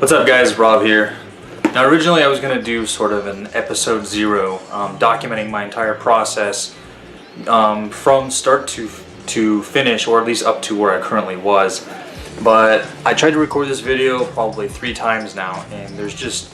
What's up guys, Rob here. Now originally I was going to do sort of an episode 0, documenting my entire process from start to finish, or at least up to where I currently was. But I tried to record this video probably 3 times now, and there's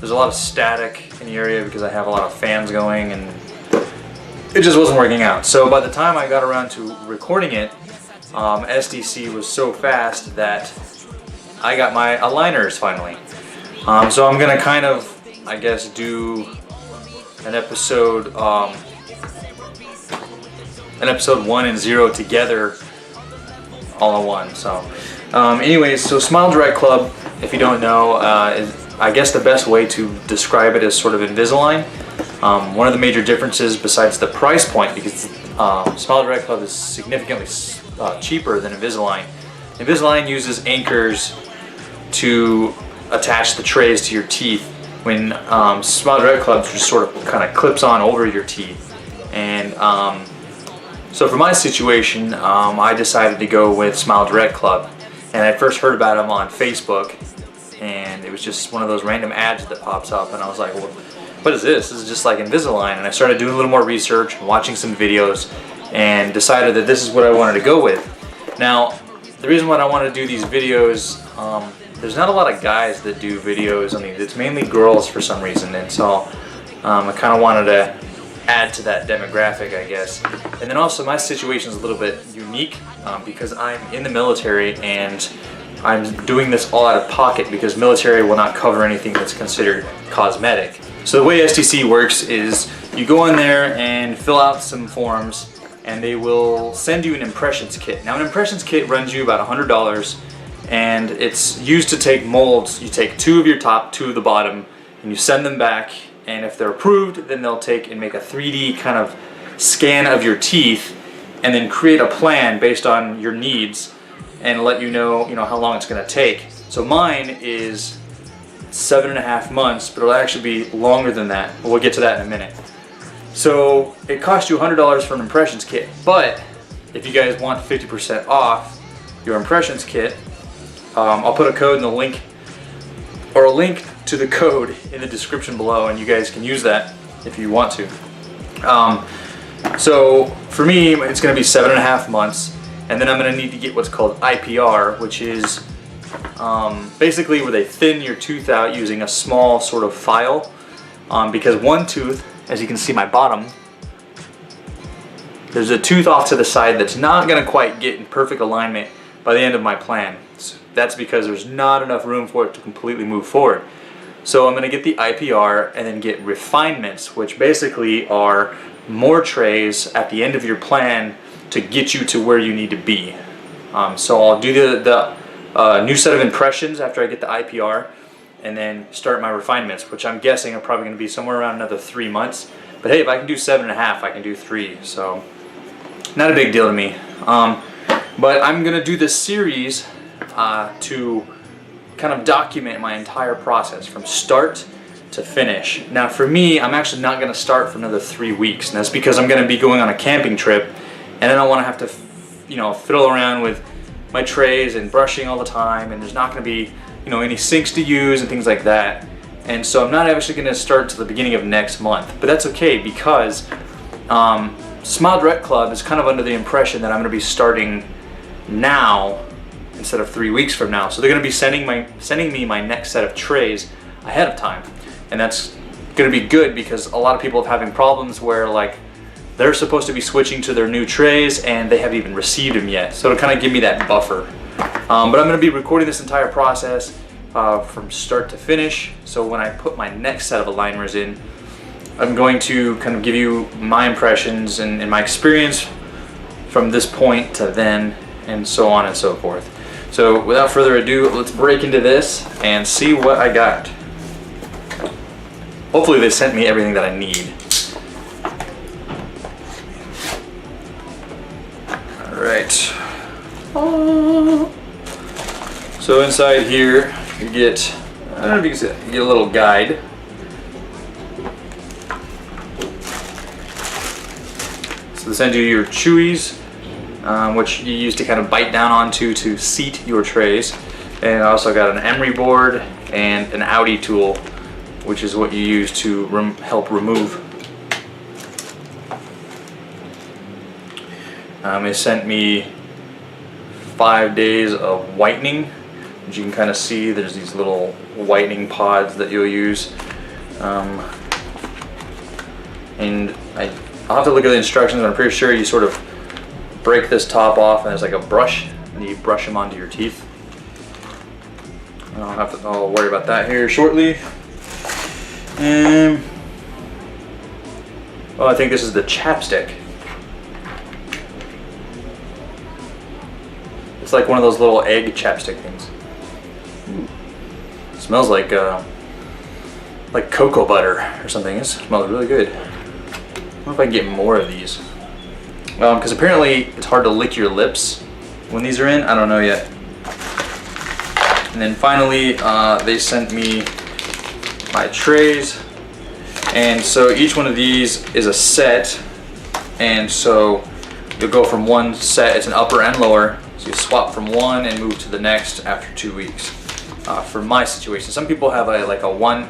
a lot of static in the area because I have a lot of fans going and it just wasn't working out. So by the time I got around to recording it, SDC was so fast that I got my aligners finally. So I'm gonna kind of, I guess, do an episode 1 and 0 together all in one. So anyways, so Smile Direct Club, if you don't know, is, I guess the best way to describe it is sort of Invisalign. One of the major differences besides the price point, because Smile Direct Club is significantly cheaper than Invisalign. Invisalign uses anchors to attach the trays to your teeth, when Smile Direct Club just sort of kind of clips on over your teeth. And so for my situation, I decided to go with Smile Direct Club, and I first heard about them on Facebook, and it was just one of those random ads that pops up, and I was like, well, what is this? This is just like Invisalign. And I started doing a little more research, watching some videos, and decided that this is what I wanted to go with. Now, the reason why I wanted to do these videos, there's not a lot of guys that do videos. I mean, it's mainly girls for some reason, and so I kind of wanted to add to that demographic, I guess. And then also my situation is a little bit unique because I'm in the military and I'm doing this all out of pocket because military will not cover anything that's considered cosmetic. So the way SDC works is you go in there and fill out some forms, and they will send you an impressions kit. Now an impressions kit runs you about $100, and it's used to take molds. You take 2 of your top, 2 of the bottom, and you send them back, and if they're approved, then they'll take and make a 3D kind of scan of your teeth, and then create a plan based on your needs and let you know how long it's going to take. So mine is 7.5 months, but it'll actually be longer than that. We'll get to that in a minute. So it costs you $100 for an impressions kit, but if you guys want 50% off your impressions kit, I'll put a code in the link, or a link to the code in the description below, and you guys can use that if you want to. So for me, it's going to be 7.5 months, and then I'm going to need to get what's called IPR, which is basically where they thin your tooth out using a small sort of file, because one tooth, as you can see my bottom, there's a tooth off to the side that's not going to quite get in perfect alignment by the end of my plan. So that's because there's not enough room for it to completely move forward. So I'm going to get the IPR and then get refinements, which basically are more trays at the end of your plan to get you to where you need to be. So I'll do the new set of impressions after I get the IPR, and then start my refinements, which I'm guessing are probably going to be somewhere around another 3 months. But hey, if I can do 7.5, I can do 3, so not a big deal to me. But I'm going to do this series to kind of document my entire process from start to finish. Now for me, I'm actually not going to start for another 3 weeks, and that's because I'm going to be going on a camping trip, and I don't want to have to fiddle around with my trays and brushing all the time, and there's not going to be any sinks to use and things like that. And so I'm not actually going to start till the beginning of next month, but that's okay because Smile Direct Club is kind of under the impression that I'm going to be starting now instead of 3 weeks from now. So they're going to be sending me my next set of trays ahead of time, and that's going to be good because a lot of people are having problems where like they're supposed to be switching to their new trays and they haven't even received them yet. So it'll kind of give me that buffer. But I'm going to be recording this entire process from start to finish. So when I put my next set of aligners in, I'm going to kind of give you my impressions and my experience from this point to then, and so on and so forth. So without further ado, let's break into this and see what I got. Hopefully they sent me everything that I need. Alright. So inside here you get, I don't know if you can see it, you get a little guide. So they send you your chewies, which you use to kind of bite down onto to seat your trays. And I also got an emery board and an Audi tool, which is what you use to help remove. They sent me 5 days of whitening. As you can kind of see, there's these little whitening pods that you'll use. And I'll have to look at the instructions, but I'm pretty sure you sort of break this top off and there's like a brush, and you brush them onto your teeth. I'll worry about that here shortly. Oh, I think this is the chapstick. It's like one of those little egg chapstick things. It smells like cocoa butter or something. It smells really good. I wonder if I can get more of these. Because apparently it's hard to lick your lips when these are in. I don't know yet. And then finally, they sent me my trays. And so each one of these is a set. And so you'll go from one set, it's an upper and lower. So you swap from one and move to the next after 2 weeks. For my situation, some people have like a one,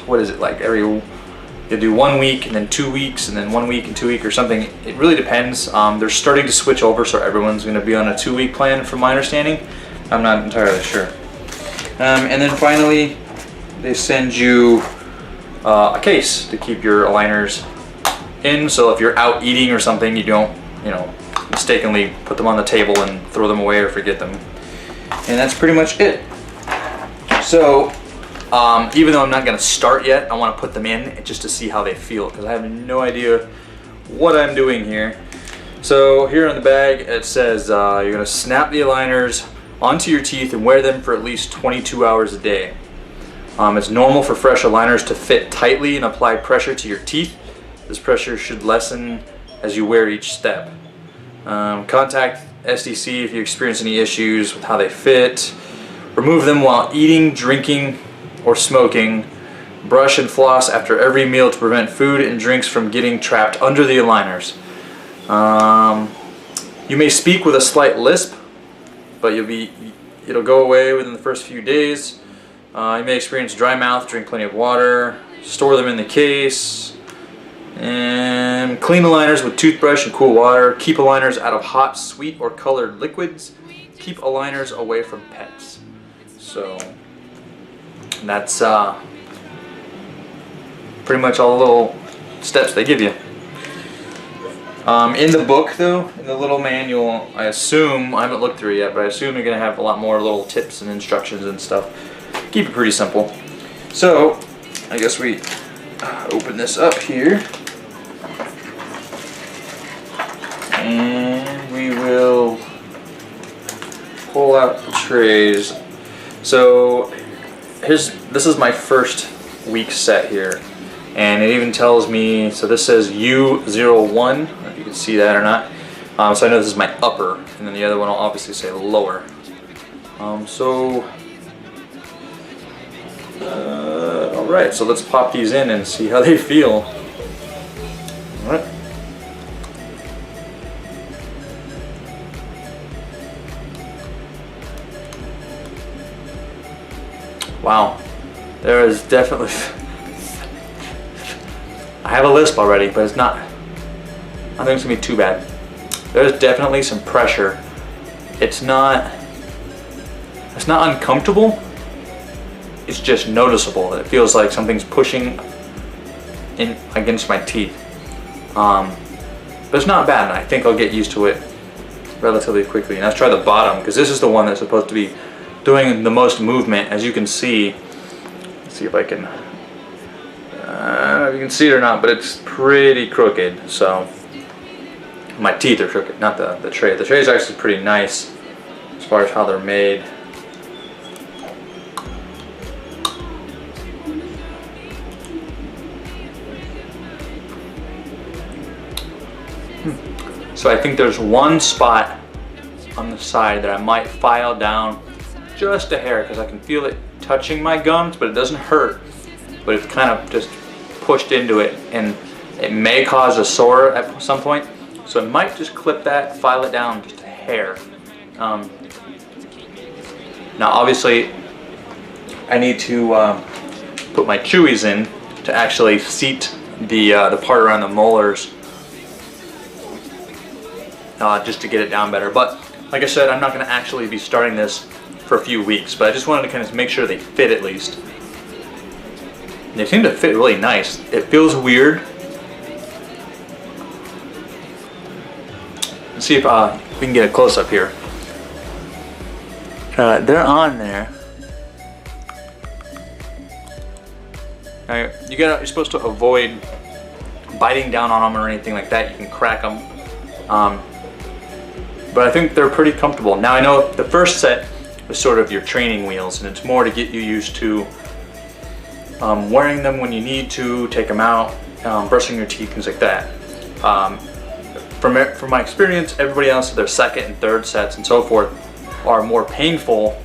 what is it, like you do 1 week and then 2 weeks and then 1 week and 2 weeks or something. It really depends. They're starting to switch over, so everyone's going to be on a 2-week plan from my understanding. I'm not entirely sure. And then finally, they send you a case to keep your aligners in, so if you're out eating or something, you don't, mistakenly put them on the table and throw them away or forget them. And that's pretty much it. So, even though I'm not going to start yet, I want to put them in just to see how they feel, because I have no idea what I'm doing here. So here on the bag it says you're going to snap the aligners onto your teeth and wear them for at least 22 hours a day. It's normal for fresh aligners to fit tightly and apply pressure to your teeth. This pressure should lessen as you wear each step. Contact SDC if you experience any issues with how they fit. Remove them while eating, drinking, or smoking. Brush and floss after every meal to prevent food and drinks from getting trapped under the aligners. You may speak with a slight lisp, but it'll go away within the first few days. You may experience dry mouth. Drink plenty of water. Store them in the case. And clean aligners with toothbrush and cool water. Keep aligners out of hot, sweet, or colored liquids. Keep aligners away from pets. So that's pretty much all the little steps they give you. In the book though, in the little manual, I assume, I haven't looked through it yet, but I assume you're going to have a lot more little tips and instructions and stuff. Keep it pretty simple. So, I guess we open this up here. And we will pull out the trays. So, this is my first week set here. And it even tells me, so this says U01, I don't know if you can see that or not. So I know this is my upper, and then the other one will obviously say lower. Alright, so let's pop these in and see how they feel. Alright. Wow, there is definitely... I have a lisp already, but it's not, I think it's gonna be too bad. There's definitely some pressure. It's not uncomfortable, it's just noticeable. It feels like something's pushing in against my teeth. But it's not bad, and I think I'll get used to it relatively quickly. And let's try the bottom, because this is the one that's supposed to be doing the most movement. As you can see, let's see if I can, I don't know if you can see it or not, but it's pretty crooked. So my teeth are crooked, not the tray. The tray is actually pretty nice as far as how they're made. So I think there's one spot on the side that I might file down just a hair, because I can feel it touching my gums, but it doesn't hurt. But it's kind of just pushed into it, and it may cause a sore at some point. So I might just clip that, file it down just a hair. Now obviously I need to put my chewies in to actually seat the part around the molars, just to get it down better. But like I said, I'm not going to actually be starting this for a few weeks, but I just wanted to kind of make sure they fit at least. They seem to fit really nice. It feels weird. Let's see if we can get a close up here. They're on there. Now, you're supposed to avoid biting down on them or anything like that. You can crack them. But I think they're pretty comfortable. Now I know the first set was sort of your training wheels, and it's more to get you used to wearing them when you need to, take them out, brushing your teeth, things like that. From my experience, everybody else, their second and third sets and so forth are more painful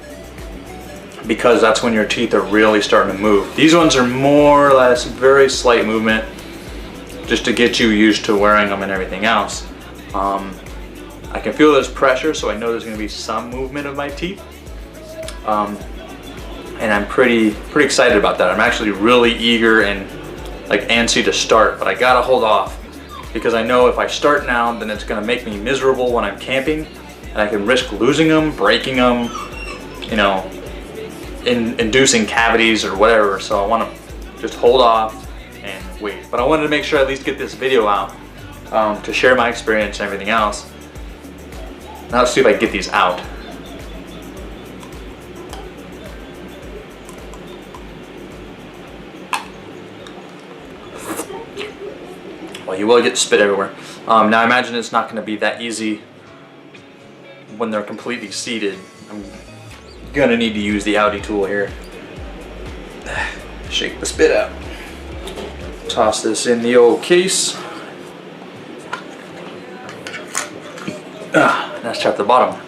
because that's when your teeth are really starting to move. These ones are more or less very slight movement just to get you used to wearing them and everything else. I can feel there's pressure, so I know there's going to be some movement of my teeth. And I'm pretty excited about that. I'm actually really eager and like antsy to start, but I gotta hold off because I know if I start now, then it's gonna make me miserable when I'm camping, and I can risk losing them, breaking them, you know, inducing cavities or whatever. So I want to just hold off and wait. But I wanted to make sure I at least get this video out to share my experience and everything else. Now let's see if I can get these out. Well, you will get spit everywhere. Now I imagine it's not going to be that easy when they're completely seated. I'm going to need to use the Audi tool here. Shake the spit out. Toss this in the old case. Let's chop the bottom.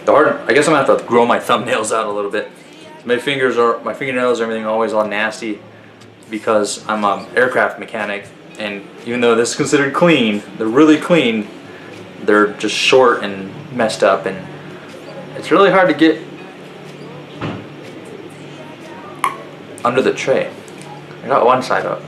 I guess I'm going to have to grow my thumbnails out a little bit. My fingernails, everything always all nasty, because I'm an aircraft mechanic, and even though this is considered clean, they're really clean, they're just short and messed up, and it's really hard to get under the tray. I got one side up.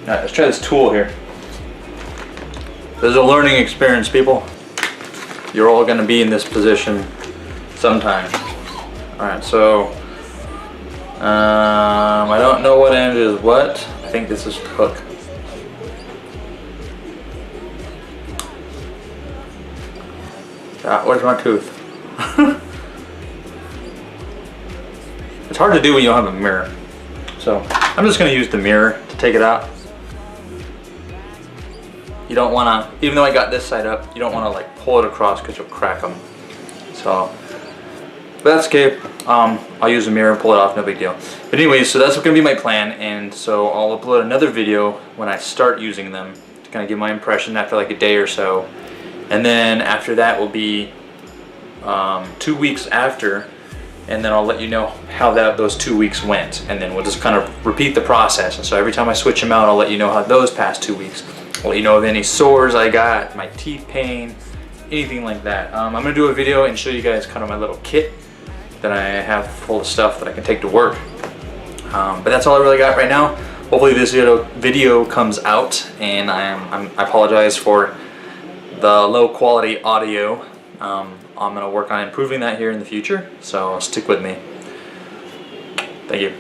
Alright, let's try this tool here. This is a learning experience, people. You're all going to be in this position sometime. Alright, so I don't know what end is what. I think this is the hook. Where's my tooth? It's hard to do when you don't have a mirror. So I'm just going to use the mirror to take it out. You don't want to, even though I got this side up, you don't want to like pull it across because you'll crack them. So, but that's okay. I'll use a mirror and pull it off, no big deal. But anyways, so that's going to be my plan, and so I'll upload another video when I start using them to kind of give my impression after like a day or so. And then after that will be 2 weeks after, and then I'll let you know how those 2 weeks went, and then we'll just kind of repeat the process. And so every time I switch them out, I'll let you know how those past 2 weeks. I'll let you know of any sores I got, my teeth pain, anything like that. I'm gonna do a video and show you guys kind of my little kit that I have full of stuff that I can take to work. But that's all I really got right now. Hopefully this video comes out, and I apologize for the low quality audio. I'm gonna work on improving that here in the future, so stick with me. Thank you.